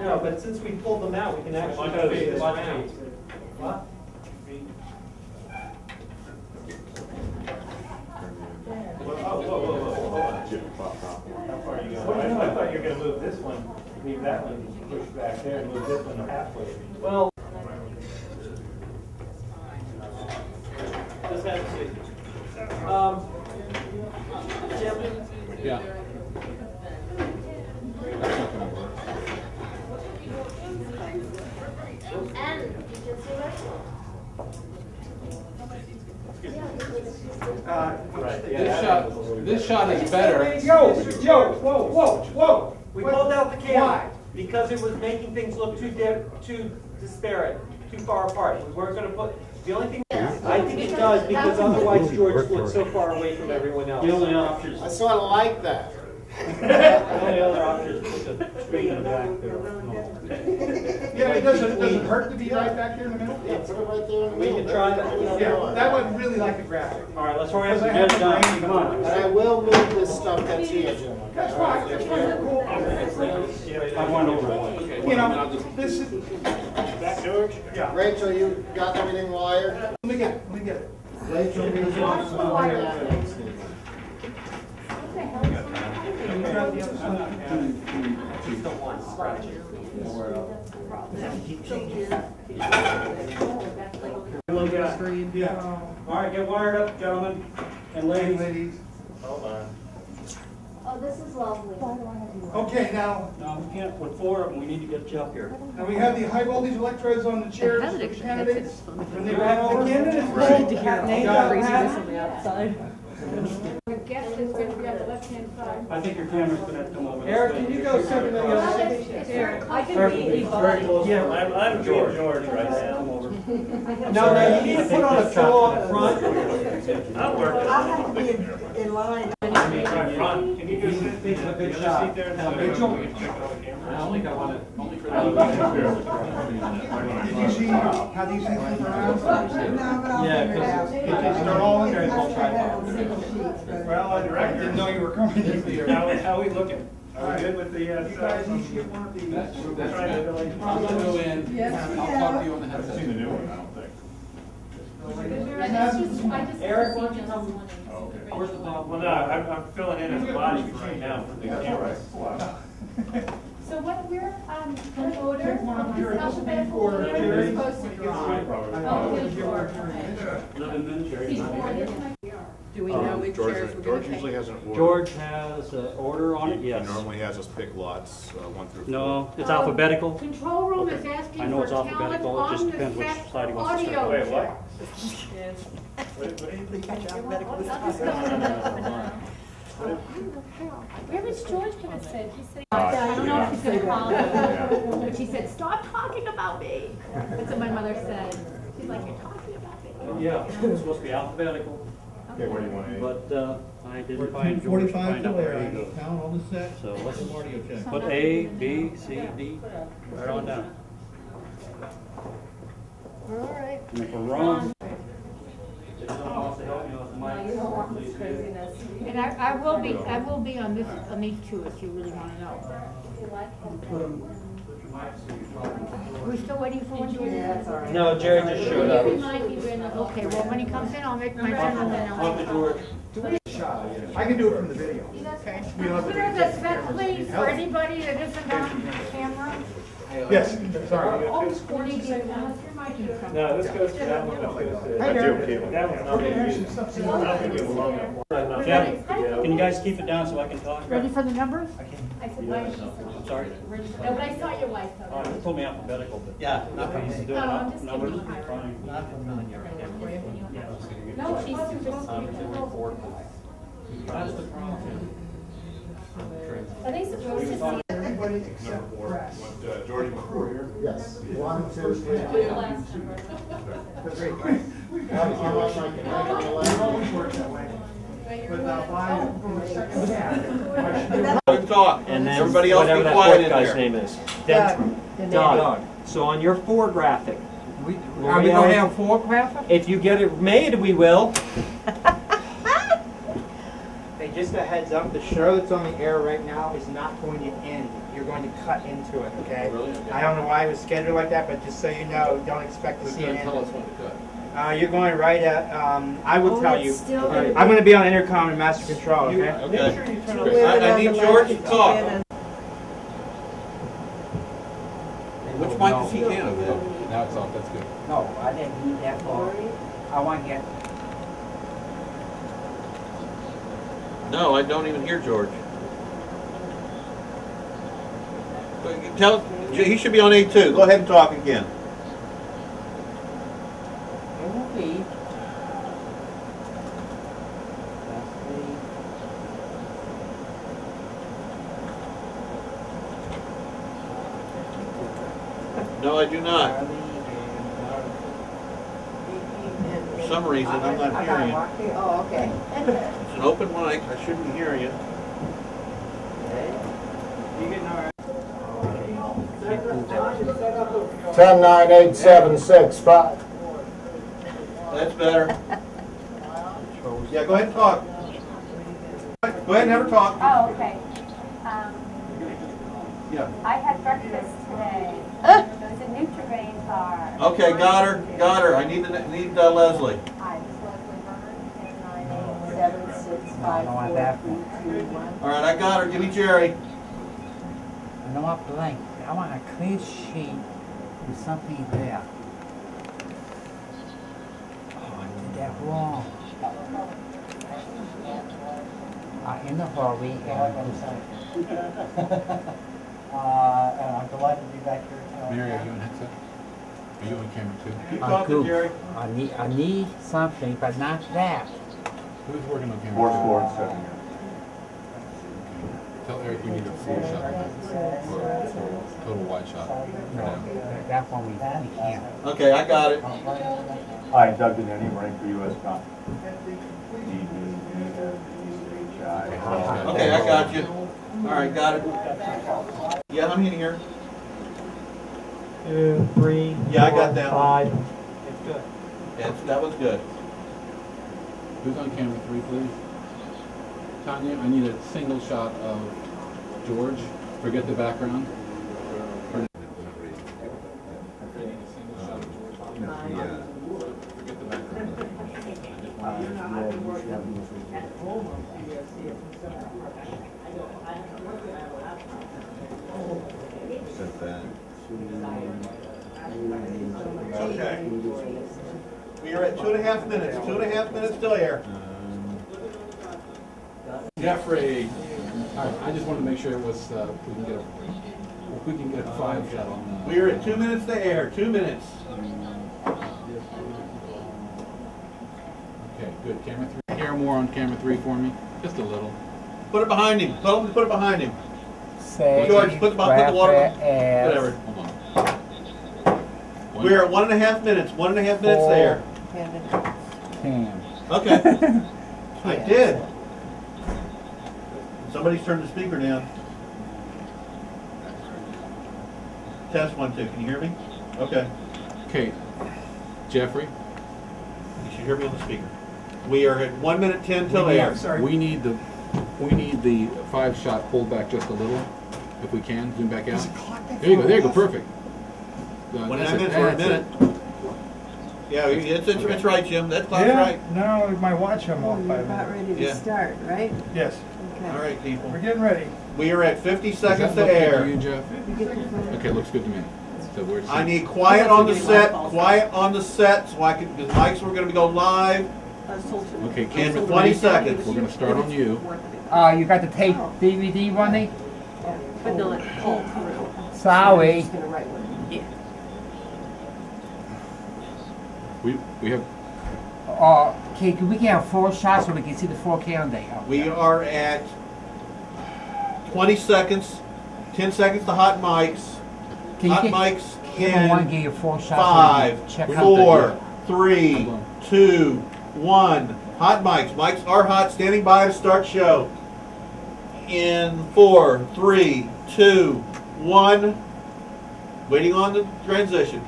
No, but since we pulled them out, we can actually create this round. What? Whoa, hold on. How far are you going? I thought you were going to move this one, leave that one, push back there, and move this one halfway. Well, just have to see. Jim? Yeah. And you can see This shot is better. Whoa! We pulled out the camera because it was making things look too disparate, too far apart. We weren't going to put. The only thing I think it does because otherwise George looks so far away from everyone else. The only option is I sort of like that. the only other option is to straighten it back there. Yeah, it doesn't hurt to be right back here in the middle. Yeah, put it right there in the We middle. can try that. Yeah, that would really like the graphic. All right, let's hurry up Because and I get it have done. the Come on. And I will move this stuff that's here, Jim. That's fine, cool. I went over one. You know, this is, Back, George? yeah. Rachel, you got everything wired? Let me get it. Rachel, you want some wired? Yeah. All right, get wired up, gentlemen and ladies. Hold on. Oh, this is lovely. Okay, now, No, we can't, with four of them, we need to get you up here. we have the high voltage electrodes on the chairs for the candidates. When they run over. The candidates Right. pulled have names on that. on the outside. The guest is going to be on the left-hand side. I think your camera's gonna have to come over this Eric, way. can you go seven Well, minutes? it's very I can Very be very close. Yeah, I'm George right now. Come over. No, you need to put on a pillow up front. I'll work. I have to be in line. Ron, can you go sit Good the other shot. seat there? Now, So Rachel. we can check out the camera? I only got one, only for Did you see how these things move around? No, but I'll Yeah, figure it out. They're all in there. Well, Well, I didn't know you were coming. How are we looking? Are we good with the, You guys each get one of these. That's We're trying to delay. I'm gonna go in, Yes, I'll talk to you on the headset. Eric, why don't you come? Where's the bottom? Well, no, I'm filling in as a body for right now for the camera. So what we're in order, Take one up here, this will be alphabetical for order, Gerry. we're supposed to draw. Okay, George. 11 minutes, Jerry. do we know which chairs we're going George to usually take? has an order. George has an order on it, He yes. normally has us pick lots, 1 through 4. No, it's alphabetical. Control room is I asking know for it's talent alphabetical, it just on the depends which set side he wants to start. audio Wait, what? check. Where is George gonna sit? He said, I don't know if he's gonna call me. But she said, stop talking about me. That's what my mother said. She's like, you're talking about me. Yeah, it's supposed to be alphabetical, Okay, what do you want to but I didn't find George to find out where he goes. Count on the set. So let's Audio check. put A, B, C, D, right on down. All right. And if we're wrong, if someone wants to help me with the mic, You don't want please this do. craziness. And I will be on this, on these two if you really wanna know. We're still waiting for one, George? Yeah, that's all right. No, Jerry just showed up. Okay, well, when he comes in, I'll make my turn and then On the I'll. George. I can do it from the video. Okay. We don't have to Clear do the it. set, please, for anybody that isn't on camera. Yes, sorry. You need to, unless your mic is on. No, this goes to that one, this goes to. Hi, Jerry. That one's not gonna use. I don't think it will long enough. Jeff, can you guys keep it down so I can talk? Ready for the numbers? I said, why? I'm sorry. No, but I saw your wife though. You told me alphabetical, but. Yeah, not I used to do it Oh, I'm out just numbers, giving you a fine. No, she's supposed to be. That's the problem. Are they supposed to see? Everybody except press. George before here? Yes. 1, 2, 3. The last number. It always works that way. But by the second half, Talk. And then Everybody else whatever be that quiet fourth in guy's there. name is. Doug. Doug. So on your 4 graphic, Are we going to have 4 graphics? if you get it made, we will. They just a heads up, the show that's on the air right now is not going to end. You're going to cut into it, okay? Really? I don't know why it was scheduled like that, but just so you know, don't expect to Who's see an gonna tell us end. when to cut? You're going right at, I will Oh, tell it's you. still gonna I'm going to be on intercom and master control, okay? Make sure you turn on. I need George to talk. Which mic does he have? Now it's off, that's good. No, I didn't need that far. I want to get. No, I don't even hear George. Tell, he should be on A2. Go ahead and talk again. It will be. No, I do not. For some reason, I'm not hearing you. Oh, okay. It's an open mic. I should be hearing you. You getting all right? 10-9-8-7-6-5. That's better. Yeah, go ahead and talk. Go ahead and have her talk. Oh, okay. Yeah. I had breakfast today. It was a Nutrigrain bar. Okay, got her. Got her. I need Leslie. Hi, this is Leslie Byrne, 1098765432. I don't want that one. All right, I got her. Give me Jerry. I don't want blank. I want a clear sheet with something there. Oh, I did that wrong. In a hurry and I'm delighted to be back here. Mary, are you on headset? Are you on camera too? Keep talking, Jerry. I need something, but not that. Who's working on camera? Fourth floor and second. Tell Eric we need a full shot or total wide shot. No, that one we can't. Okay, I got it. Hi, Doug Denneny, running for U.S. Comp. Okay, I got you. All right, got it. Yeah, I'm in here. 2, 3, Yeah, I got that 5. It's good. That was good. Who's on camera 3, please? Tanya, I need a single shot of George. Forget the background. Forget the background. Okay. We are at 2.5 minutes. 2.5 minutes till air. Jeffrey, all right, I just wanted to make sure it was, if we can get a 5 shot on that. We are at 2 minutes to air. 2 minutes. Okay, good. Camera 3. Hear more on camera 3 for me? Just a little. Put it behind him. Tell him to put it behind him. Say, George, put the water. Whatever. Hold on. We're at 1.5 minutes. 1.5 minutes there. Cam. Okay. I did. Somebody's turned the speaker down. Test 1, 2. Can you hear me? Okay. Okay, Jeffrey. You should hear me on the speaker. We are at 1 minute 10 till air. We need the 5 shot pulled back just a little, if we can. Zoom back out. There you go. There you go. Perfect. 1.5 That's it. minutes or a That's minute. it. Yeah, it's right, Jim. That clock's Yeah, right. no, my watch I'm off by a About minute. ready Yeah. to start, right? Yes, Okay. All right, people. we're getting ready. We are at 50 Does that seconds to look good air. to you, Jeff? You get the phone. Okay, looks good to me. So we're I need quiet on the set. Quiet on the set, so I can. Because mics we're going to go live. okay. In Camera 20 3. seconds. We're going to start on you. You got the tape DVD running? But they'll let it pull through. Sorry. Just gonna write one. We have. Okay, can we get 4 shots so we can see the 4K on there? We are at 20 seconds. 10 seconds to hot mics. Can you Hot get, mics give me one, in give you 4 shots. 5, Check out 4, 3, Hold on. 2, 1. Hot mics. Mics are hot. Standing by to start show. In 4, 3, 2, 1. Waiting on the transition.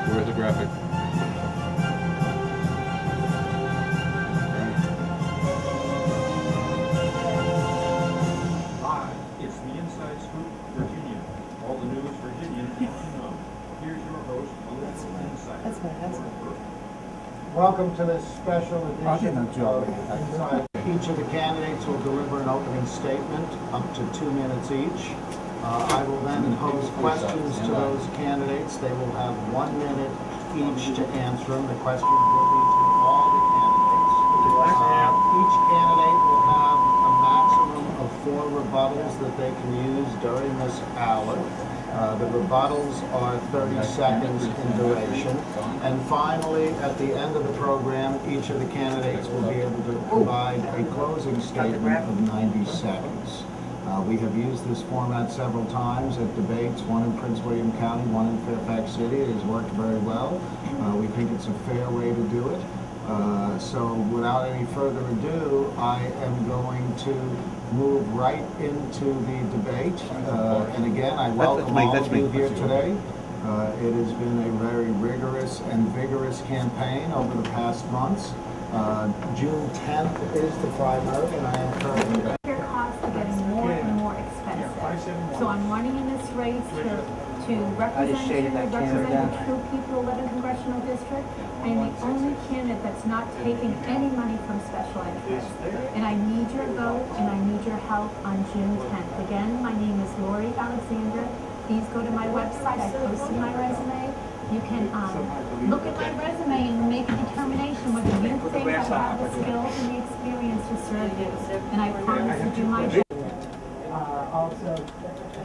Where's the graphic? Welcome to this special edition of Inside. Each of the candidates will deliver an opening statement, up to 2 minutes each. I will then pose questions to those candidates. They will have 1 minute each to answer them. The questions will be to all the candidates. Each candidate will have a maximum of 4 rebuttals that they can use during this hour. The rebuttals are 30 seconds in duration. And finally, at the end of the program, each of the candidates will be able to provide a closing statement of 90 seconds. We have used this format several times at debates, one in Prince William County, one in Fairfax City. It has worked very well. We think it's a fair way to do it. So without any further ado, I am going to move right into the debate. And again, I welcome all of you here today. It has been a very rigorous and vigorous campaign over the past months. June 10th is the primary, and I encourage you. Their costs are getting more and more expensive. So I'm running in this race to represent you, represent the true people of the congressional district. I am the only candidate that's not taking any money from special interests. And I need your vote and I need your help on June 10th. Again, my name is Lori Alexandra. Please go to my website. I posted my resume. You can look at my resume and make a determination whether you think I have the skills and the experience to serve you. And I promise to do my job. Also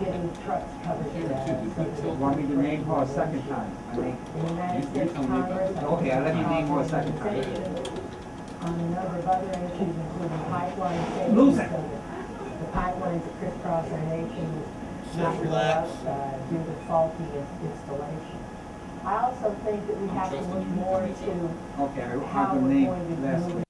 getting trucks covered. You want me to name her a second time? United States Congress. Okay, I'll let you name her a second time. On a number of other issues, including pipeline safety. The pipelines that crisscross our nation is not up due to faulty installation. I also think that we have to look more to how we're going to move.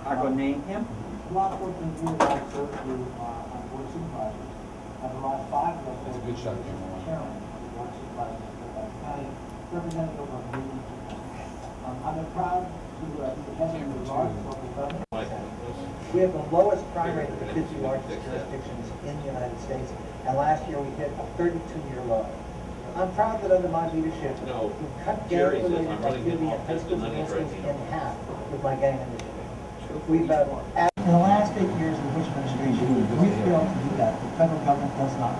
I go name him. Lot working through that work through on board supervisors. I've allowed 5 of those. That's a good shot, Chairman, board supervisor, County, representative of the I'm proud to defend the regards of the government. We have the lowest crime rate of the 50 largest jurisdictions in the United States, and last year we hit a 32-year low. I'm proud that under my leadership, we've cut gang-related activity in high schools and middle schools in half with my gang initiative. We've in the last 8 years of the Bush administration, we failed to do that. The federal government does not.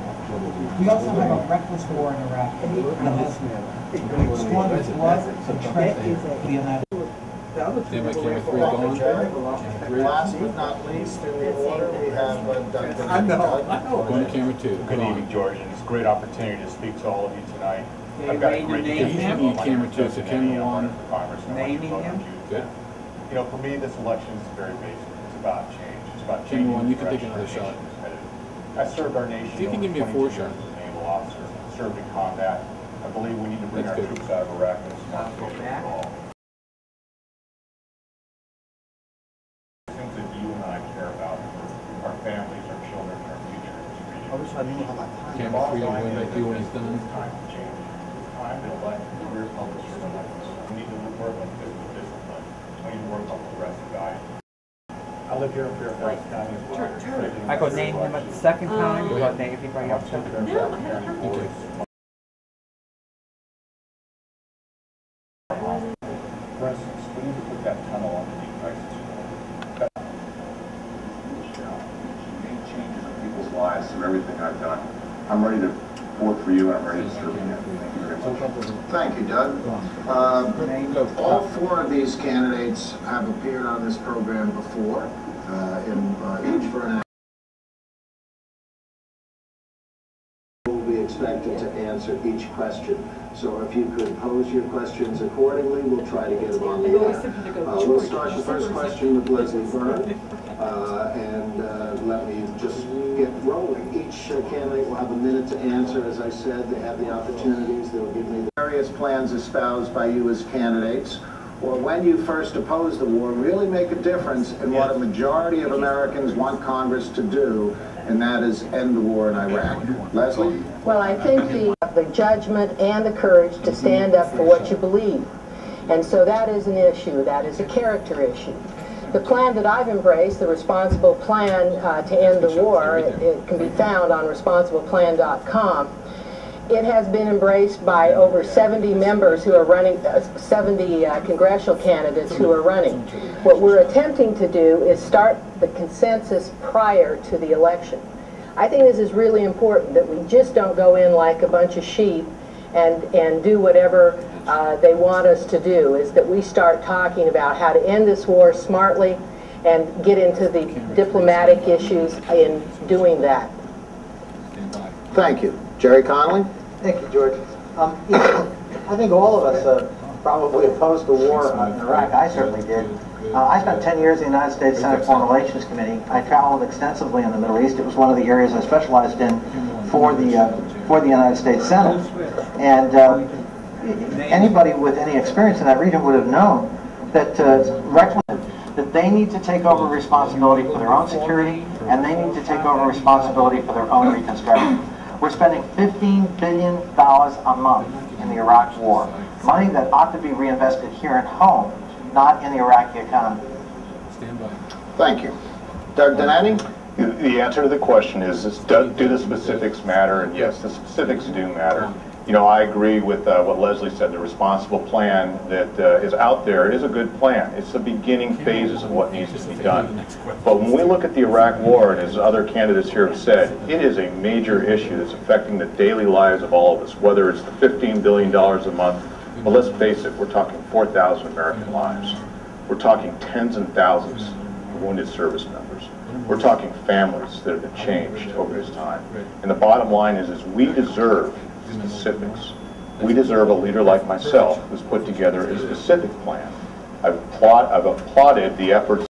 We also have a reckless war in Iraq that has squandered blood and tread the United States. Last but not least, in the order, we have Doug Denneny. I know. Going to camera 2. Good evening, George, and it's a great opportunity to speak to all of you tonight. I've got a great He's looking at camera 2, so camera 1. Naming him. Good. You know, for me, this election is very basic. It's about change. It's about Camera changing 1, you can the take direction another our shot. nation is headed. I served our nation. See if you can give me a 4 shot. As a naval officer, served in combat. I believe we need to bring our troops out of Iraq and smart for all. Things that you and I care about our families, our children, our future. Camera 3, I'll go back to you when he's done. It's time to change. It's time to elect career public servants. We need to work on physical discipline. We need to work on progressive guidance. I live here in Fairfax County as well. I go name him at the second time. Or I name everybody else. For instance, we need to put that tunnel underneath Crisis. Made changes in people's lives through everything I've done. I'm ready to work for you and I'm ready to serve you. Thank you very much. Thank you, Doug. All 4 of these candidates have appeared on this program before, each for an will be expected to answer each question. So if you could pose your questions accordingly, we'll try to get them on the air. We'll start the first question with Leslie Byrne, and let me just get rolling. Each candidate will have a minute to answer. As I said, they have the opportunities. They'll give me the various plans espoused by you as candidates, or when you first opposed the war, really make a difference in what a majority of Americans want Congress to do, and that is end the war in Iraq. Leslie? Well, I think the judgment and the courage to stand up for what you believe. And so that is an issue. That is a character issue. The plan that I've embraced, the responsible plan to end the war, it can be found on responsibleplan.com. It has been embraced by over 70 members who are running, 70 congressional candidates who are running. What we're attempting to do is start the consensus prior to the election. I think this is really important, that we just don't go in like a bunch of sheep and do whatever they want us to do, is that we start talking about how to end this war smartly and get into the diplomatic issues in doing that. Thank you. Gerry Connolly? Thank you, George. I think all of us probably opposed the war in Iraq. I certainly did. I spent 10 years in the United States Senate Foreign Relations Committee. I traveled extensively in the Middle East. It was one of the areas I specialized in for the United States Senate. And anybody with any experience in that region would have known that that they need to take over responsibility for their own security, and they need to take over responsibility for their own reconstruction. We're spending $15 billion a month in the Iraq war, money that ought to be reinvested here at home, not in the Iraqi economy. Thank you. Doug Denneny? The answer to the question is do the specifics matter? And yes, the specifics do matter. You know, I agree with what Leslie said. The responsible plan that is out there is a good plan. It's the beginning phases of what needs to be done. But when we look at the Iraq war, and as other candidates here have said, it is a major issue that's affecting the daily lives of all of us, whether it's the $15 billion a month. But let's face it, we're talking 4,000 American lives. We're talking tens and thousands of wounded service members. We're talking families that have been changed over this time. And the bottom line is we deserve specifics. We deserve a leader like myself who's put together a specific plan. I've applauded the efforts.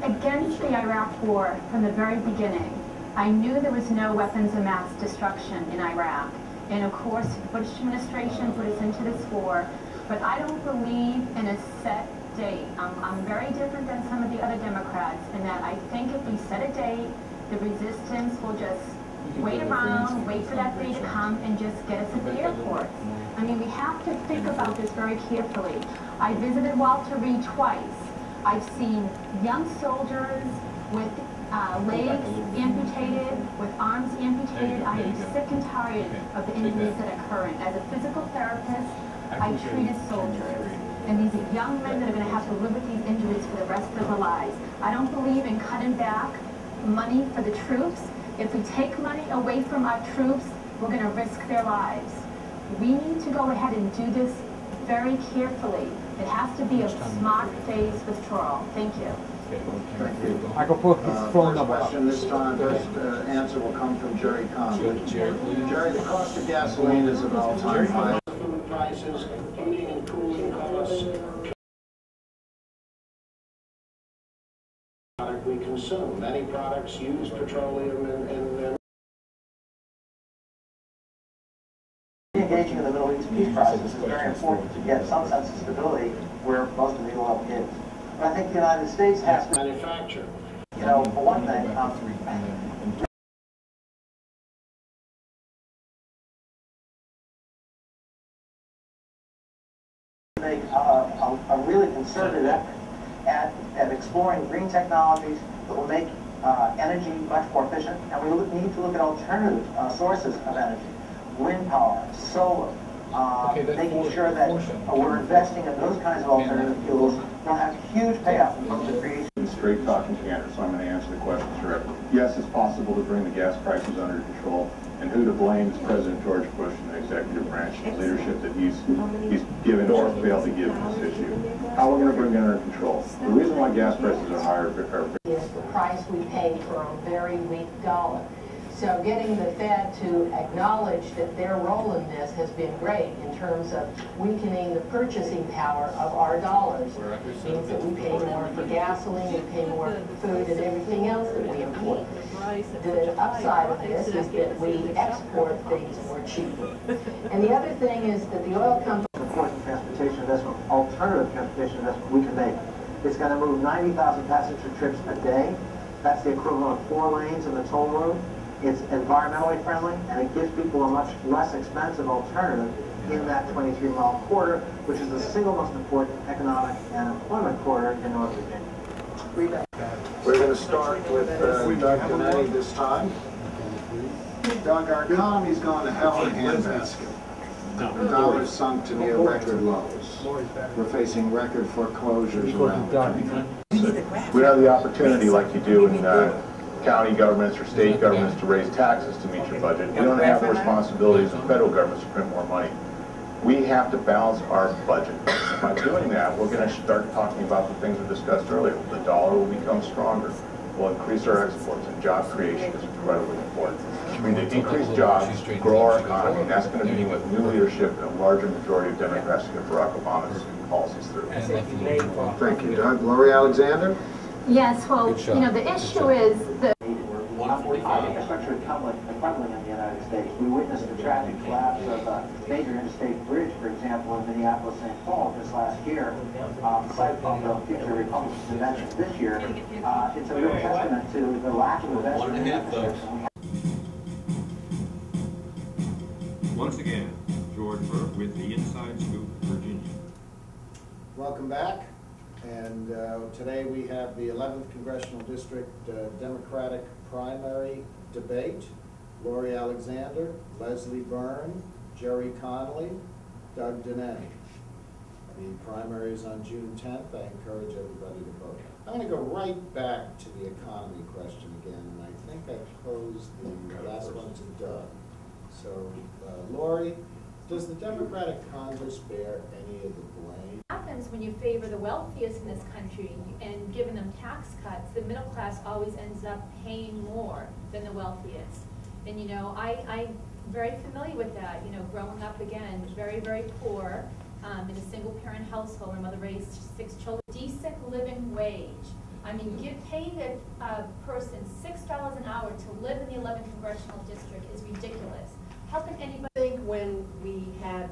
Against the Iraq war from the very beginning. I knew there was no weapons of mass destruction in Iraq. And of course, Bush administration put us into this war. But I don't believe in a set date. I'm very different than some of the other Democrats in that I think if we set a date, the resistance will just wait around, wait for that day to come, and just get us at the airports. I mean, we have to think about this very carefully. I visited Walter Reed twice. I've seen young soldiers with legs amputated, with arms amputated. I am sick and tired of the injuries that are occurring. As a physical therapist, I treated soldiers. And these are young men that are going to have to live with these injuries for the rest of their lives. I don't believe in cutting back money for the troops. If we take money away from our troops, we're going to risk their lives. We need to go ahead and do this very carefully. It has to be a smart phase withdrawal. Thank you. Thank you. I can put his phone number up. Question this time, first answer will come from Gerry Connolly. Gerry, the cost of gasoline is at all-time high. Food prices, heating and cooling costs. We consume. Many products use petroleum in Engaging in the Middle East peace process is very important to get some sense of stability where most of the oil is. But I think the United States has to manufacture. You know, for one thing, make a really concerted effort at exploring green technologies that will make energy much more efficient, and we need to look at alternative sources of energy. Wind power, solar, making sure that we're investing in those kinds of alternative fuels will have huge payoff in terms of creation. Straight talking candor, so I'm going to answer the questions directly. Yes, it's possible to bring the gas prices under control, and who to blame is President George Bush and the executive branch and the leadership that he's given or failed to give in this issue. How we're going to bring it under control? The reason why gas prices are higher is the price we pay for a very weak dollar. So getting the Fed to acknowledge that their role in this has been great in terms of weakening the purchasing power of our dollars. It means that we pay more for gasoline, we pay more for food and everything else that we import. The upside of this is that we export things more cheaply. And the other thing is that the oil company... important transportation investment, alternative transportation investment we can make. It's going to move 90,000 passenger trips a day. That's the equivalent of 4 lanes in the toll road. It's environmentally friendly, and it gives people a much less expensive alternative in that 23-mile corridor, which is the single most important economic and employment corridor in North Virginia. We're going to start with Doug Denneny this time. Doug, our economy's gone to hell in a handbasket. The dollar's sunk to near record lows. We're facing record foreclosures around the country. We have the opportunity, like you do in county governments or state governments, to raise taxes to meet your budget. You don't have the responsibilities of federal governments to print more money. We have to balance our budget. By doing that, we're going to start talking about the things we discussed earlier. The dollar will become stronger. We'll increase our exports, and job creation is incredibly important. We need to increase jobs, grow our economy, and that's going to be with new leadership and a larger majority of Democrats to get Barack Obama's policies through. Thank you, Doug. Lori Alexander? Yes, well, you know, the issue is the Infrastructure is crumbling in the United States. We witnessed the tragic collapse of a major interstate bridge, for example, in Minneapolis-St. Paul this last year, site of the future Republican convention this year. It's a real testament to the lack of investment in infrastructure. Once again, George Burke with the Inside Scoop, Virginia. Welcome back. And today we have the 11th Congressional District Democratic primary debate. Lori Alexander, Leslie Byrne, Gerry Connolly, Doug Denneny. The primary is on June 10th. I encourage everybody to vote. I'm going to go right back to the economy question again, and I think I posed the last one to Doug. So, Lori, does the Democratic Congress bear any of the blame? What happens when you favor the wealthiest in this country and giving them tax cuts? The middle class always ends up paying more than the wealthiest. And you know, I'm very familiar with that. You know, growing up again, very, very poor, in a single parent household. My mother raised 6 children. Decent living wage. I mean, paying a person $6 an hour to live in the 11th Congressional District is ridiculous. How can anybody think when we had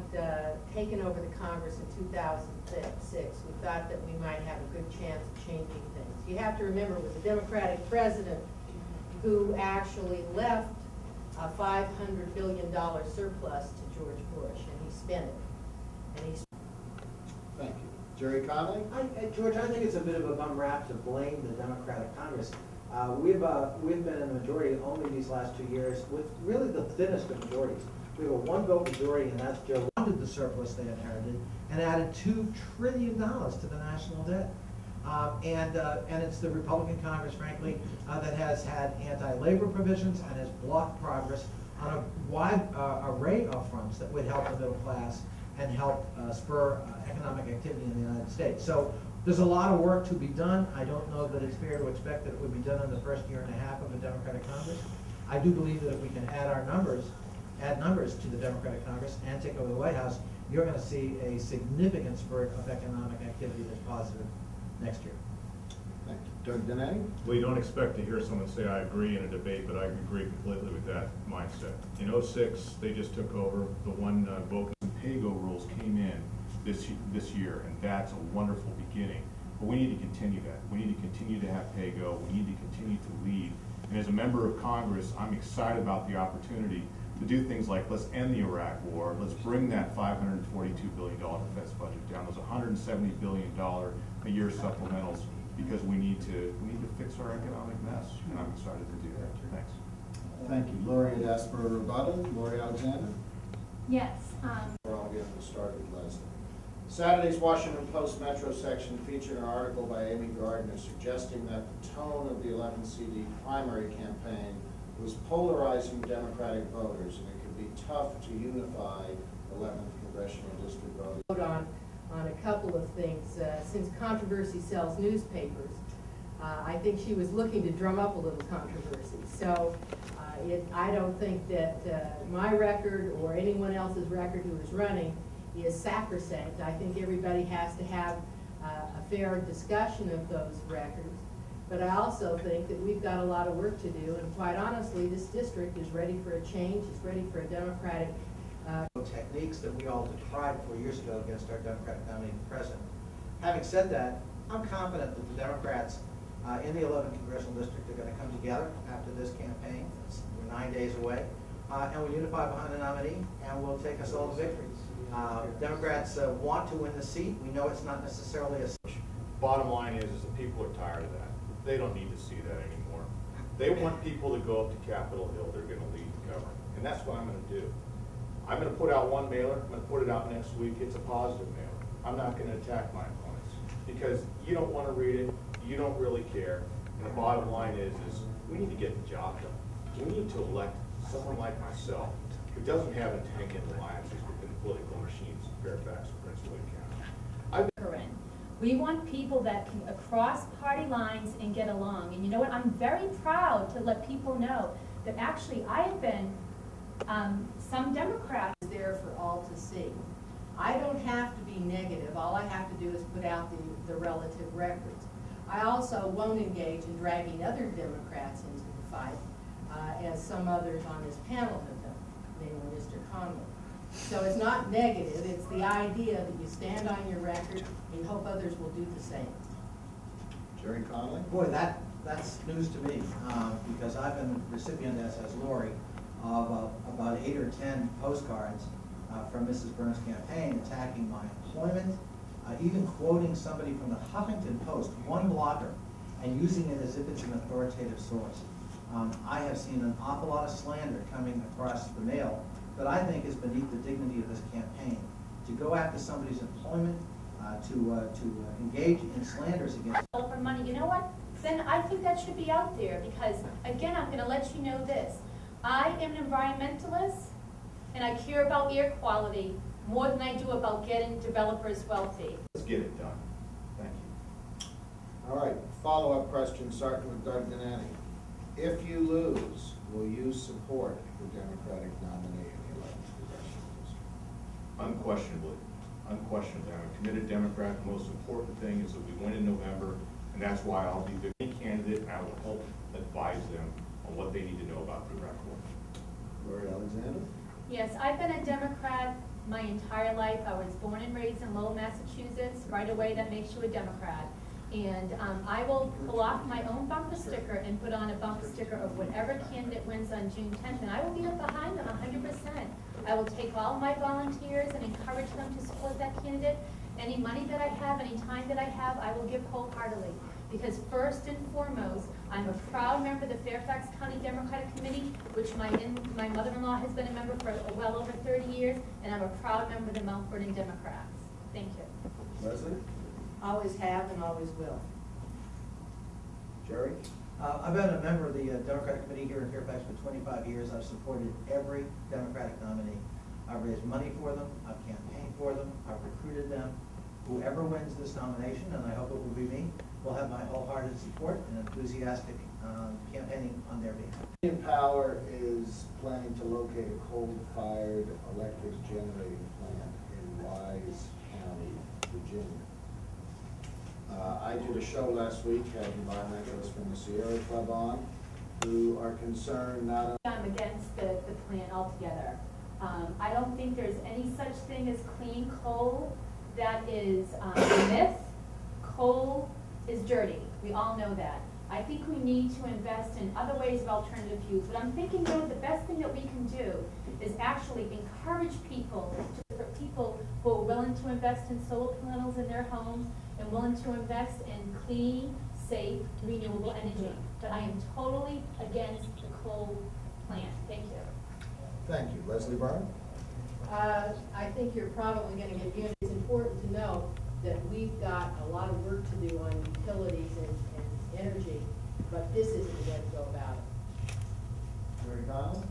taken over the Congress in 2006, we thought that we might have a good chance of changing things. You have to remember it was a Democratic president who actually left a $500 billion surplus to George Bush, and he spent it. Thank you. Gerry Connolly? George, I think it's a bit of a bum rap to blame the Democratic Congress. We've been in the majority only these last 2 years with really the thinnest of majorities. We have a 1-vote majority, and that's Joe wanted the surplus they inherited and added $2 trillion to the national debt. And it's the Republican Congress, frankly, that has had anti-labor provisions and has blocked progress on a wide array of fronts that would help the middle class and help spur economic activity in the United States. So there's a lot of work to be done. I don't know that it's fair to expect that it would be done in the first year and a half of a Democratic Congress. I do believe that if we can add numbers to the Democratic Congress and take over the White House, you're going to see a significant spurt of economic activity that's positive next year. Thank you. Doug Denneny? Well, you don't expect to hear someone say I agree in a debate, but I agree completely with that mindset. In 2006, they just took over. The one vote pay-go rules came in this year, and that's a wonderful beginning. But we need to continue that. We need to continue to have pay-go. We need to continue to lead. And as a member of Congress, I'm excited about the opportunity to do things like let's end the Iraq War, let's bring that $542 billion defense budget down, those $170 billion a year supplementals, because we need to fix our economic mess, and I'm excited to do that. Thanks. Thank you. Lori had asked for a rebuttal. Lori Alexander? Yes. I'll get started with Leslie. Saturday's Washington Post Metro section featured an article by Amy Gardner suggesting that the tone of the 11th CD primary campaign was polarizing Democratic voters, and it could be tough to unify 11th Congressional District voters. On a couple of things. Since controversy sells newspapers, I think she was looking to drum up a little controversy. So I don't think that my record or anyone else's record who is running is sacrosanct. I think everybody has to have a fair discussion of those records. But I also think that we've got a lot of work to do, and quite honestly, this district is ready for a change. It's ready for a Democratic techniques that we all tried 4 years ago against our Democratic nominee for president. Having said that, I'm confident that the Democrats in the 11th Congressional District are going to come together after this campaign. We're 9 days away, and we'll unify behind the nominee, and we'll take us all to victory. Democrats want to win the seat. We know it's not necessarily a... Bottom line is the people are tired of that. They don't need to see that anymore. They want people to go up to Capitol Hill, they're gonna lead the government, and that's what I'm gonna do. I'm gonna put out one mailer, I'm gonna put it out next week, it's a positive mailer. I'm not gonna attack my opponents, because you don't wanna read it, you don't really care, and the bottom line is we need to get the job done. We need to elect someone like myself, who doesn't have entanglement alliances within the political machines of Fairfax and Prince William County. We want people that can cross party lines and get along. And you know what? I'm very proud to let people know that actually I have been some Democrats there for all to see. I don't have to be negative. All I have to do is put out the relative records. I also won't engage in dragging other Democrats into the fight, as some others on this panel have done, namely Mr. Connolly. So it's not negative, it's the idea that you stand on your record and hope others will do the same. Gerry Connolly? Boy, that's news to me, because I've been the recipient, as has Lori, of about 8 or 10 postcards from Mrs. Byrne's campaign attacking my employment, even quoting somebody from the Huffington Post, one blocker, and using it as if it's an authoritative source. I have seen an awful lot of slander coming across the mail that I think is beneath the dignity of this campaign. To go after somebody's employment, to engage in slanders against for money, you know what? Then I think that should be out there, because again, I'm going to let you know this. I am an environmentalist, and I care about air quality more than I do about getting developers wealthy. Let's get it done. Thank you. All right, follow-up question, starting with Doug Denneny. If you lose, will you support the Democratic nominee in the 11th congressional district? Unquestionably. Unquestionably. I'm a committed Democrat. The most important thing is that we win in November, and that's why I'll be the candidate, and I will help advise them on what they need to know about the reform. Lori Alexander? Yes, I've been a Democrat my entire life. I was born and raised in Lowell, Massachusetts. Right away, that makes you a Democrat. And I will pull off my own bumper sticker and put on a bumper sticker of whatever candidate wins on June 10th, and I will be behind them 100%. I will take all my volunteers and encourage them to support that candidate. Any money that I have, any time that I have, I will give wholeheartedly. Because first and foremost, I'm a proud member of the Fairfax County Democratic Committee, which my mother-in-law has been a member for well over 30 years, and I'm a proud member of the Mount Vernon Democrats. Thank you. Leslie? Always have and always will. Gerry? I've been a member of the Democratic Committee here in Fairfax for 25 years. I've supported every Democratic nominee. I've raised money for them, I've campaigned for them, I've recruited them. Whoever wins this nomination, and I hope it will be me, will have my wholehearted support and enthusiastic campaigning on their behalf. Indian Power is planning to locate a coal-fired electric generating plant in Wise County, Virginia. I did a show last week, had environmentalists from the Sierra Club on, who are concerned not only... I'm against the plant altogether. I don't think there's any such thing as clean coal. That is a myth. Coal is dirty. We all know that. I think we need to invest in other ways of alternative fuels. But I'm thinking, you know, the best thing that we can do is actually encourage people who are willing to invest in solar panels in their homes and willing to invest in clean, safe, renewable energy. But I am totally against the coal plant. Thank you. Thank you. Leslie Byrne? I think you're probably going to get units. It's important to know that we've got a lot of work to do on utilities and energy, but this isn't the way to go about it. Gerry Connolly?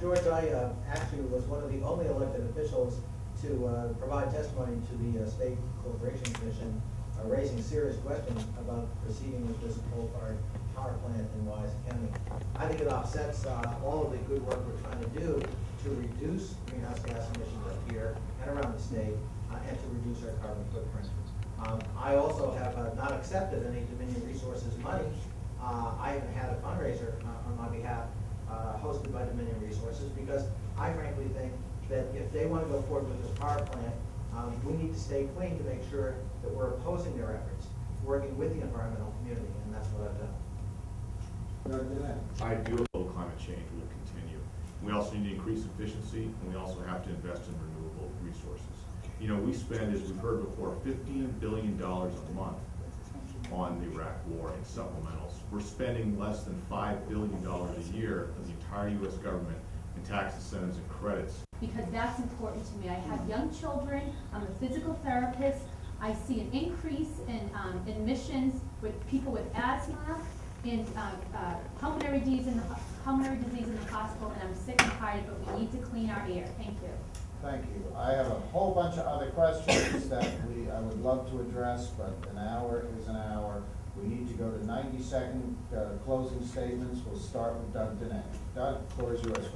George, I actually was one of the only elected officials to provide testimony to the State Corporation Commission, raising serious questions about proceeding with this coal-fired power plant in Wise County. I think it offsets all of the good work we're trying to do to reduce greenhouse gas emissions up here and around the state, and to reduce our carbon footprint. I also have not accepted any Dominion Resources money. I even had a fundraiser on my behalf hosted by Dominion Resources, because I frankly think that if they want to go forward with this power plant, we need to stay clean to make sure that we're opposing their efforts, working with the environmental community, and that's what I've done. I do believe climate change will continue. We also need to increase efficiency, and we also have to invest in renewable resources. You know, we spend, as we've heard before, $15 billion a month on the Iraq War in supplementals. We're spending less than $5 billion a year of the entire U.S. government in tax incentives and credits. Because that's important to me. I have young children, I'm a physical therapist, I see an increase in admissions with people with asthma, in pulmonary disease in the hospital, and I'm sick and tired, but we need to clean our air. Thank you. Thank you. I have a whole bunch of other questions that I would love to address, but an hour is an hour. We need to go to 90-second closing statements. We'll start with Doug Denneny. Doug, the floor is yours.